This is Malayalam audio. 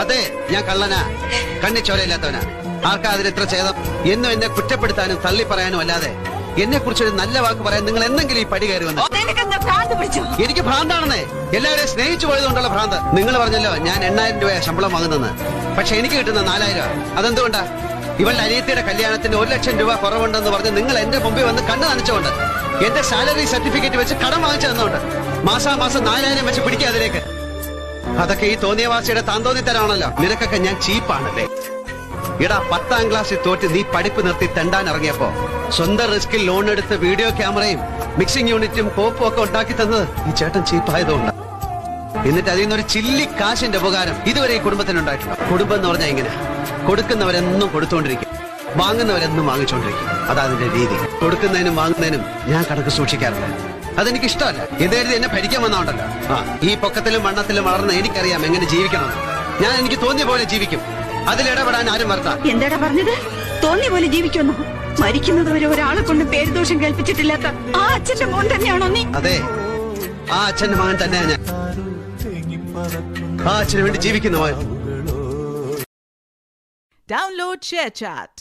അതെ, ഞാൻ കള്ളനാ, കണ്ണിച്ചോരയില്ലാത്തവനാ. ആർക്കാ അതിന് ഇത്ര ഛേദം? എന്നും എന്നെ കുറ്റപ്പെടുത്താനും തള്ളി പറയാനും അല്ലാതെ എന്നെ കുറിച്ചൊരു നല്ല വാക്ക് പറയാൻ നിങ്ങൾ എന്തെങ്കിലും ഈ പടി കയറി വന്നു? എനിക്ക് ഭ്രാന്താണെന്നേ, എല്ലാവരെയും സ്നേഹിച്ചു പോയതുകൊണ്ടുള്ള ഭ്രാന്ത്. നിങ്ങൾ പറഞ്ഞല്ലോ ഞാൻ 8000 രൂപ ശമ്പളം വാങ്ങുന്നെന്ന്. പക്ഷെ എനിക്ക് കിട്ടുന്ന 4000. അതെന്തുകൊണ്ടാ? ഇവളുടെ അനിയത്തിയുടെ കല്യാണത്തിന് 1 ലക്ഷം രൂപ കുറവുണ്ടെന്ന് പറഞ്ഞ് നിങ്ങൾ എന്റെ മുമ്പിൽ വന്ന് കണ്ണു നനച്ചുകൊണ്ട് എന്റെ സാലറി സർട്ടിഫിക്കറ്റ് വെച്ച് കടം വാങ്ങിച്ചു തന്നുകൊണ്ട് മാസാമാസം 4000 വെച്ച് പിടിക്കുക അതിലേക്ക്. അതൊക്കെ ഈ തോന്നിയവാസിയുടെ താന്തോന്നിത്തരാണല്ലോ. നിനക്കൊക്കെ ഞാൻ ചീപ്പാണല്ലേ? എടാ, 10ാം ക്ലാസ്സിൽ തോറ്റ് നീ പഠിപ്പ് നിർത്തി തെണ്ടാൻ ഇറങ്ങിയപ്പോ സ്വന്തം റിസ്കിൽ ലോൺ എടുത്ത് വീഡിയോ ക്യാമറയും മിക്സിംഗ് യൂണിറ്റും കോപ്പും ഒക്കെ ഉണ്ടാക്കി തന്നത് ഈ ചേട്ടൻ ചീപ്പായതുകൊണ്ട്. എന്നിട്ട് അതിൽ നിന്നൊരു ചില്ലി കാശിന്റെ ഉപകാരം ഇതുവരെ ഈ കുടുംബത്തിനുണ്ടായിട്ടുണ്ട്. കുടുംബം എന്ന് പറഞ്ഞാൽ ഇങ്ങനെ, കൊടുക്കുന്നവരെന്നും കൊടുത്തുകൊണ്ടിരിക്കും, വാങ്ങുന്നവരെന്നും വാങ്ങിച്ചുകൊണ്ടിരിക്കും. അതാ അതിന്റെ രീതി. കൊടുക്കുന്നതിനും വാങ്ങുന്നതിനും ഞാൻ കണക്ക് സൂക്ഷിക്കാറില്ല. അതെനിക്ക് ഇഷ്ടമല്ല. ഇതേരുതി എന്നെ ഭരിക്കാൻ വന്നോണ്ടല്ലോ. ഈ പൊക്കത്തിലും വണ്ണത്തിലും വളർന്ന് എനിക്കറിയാം എങ്ങനെ ജീവിക്കണം. ഞാൻ എനിക്ക് തോന്നിയ പോലെ ജീവിക്കും. അതിലിടപെടാൻ ആരും വർത്താ. എന്താടാ പറഞ്ഞത്? തോന്നിയ പോലെ ജീവിക്കുന്നു? മരിക്കുന്നതുവരെ ഒരാളെ കൊണ്ട് പേരുദോഷം കേൾപ്പിച്ചിട്ടില്ലാത്ത ആ അച്ഛന്റെ മോൻ തന്നെയാണോ നീ? അതെ, ആ അച്ഛന്റെ മകൻ തന്നെയാ ഞാൻ. ആ അച്ഛന് വേണ്ടി ജീവിക്കുന്ന മകൻ. Download ShareChat.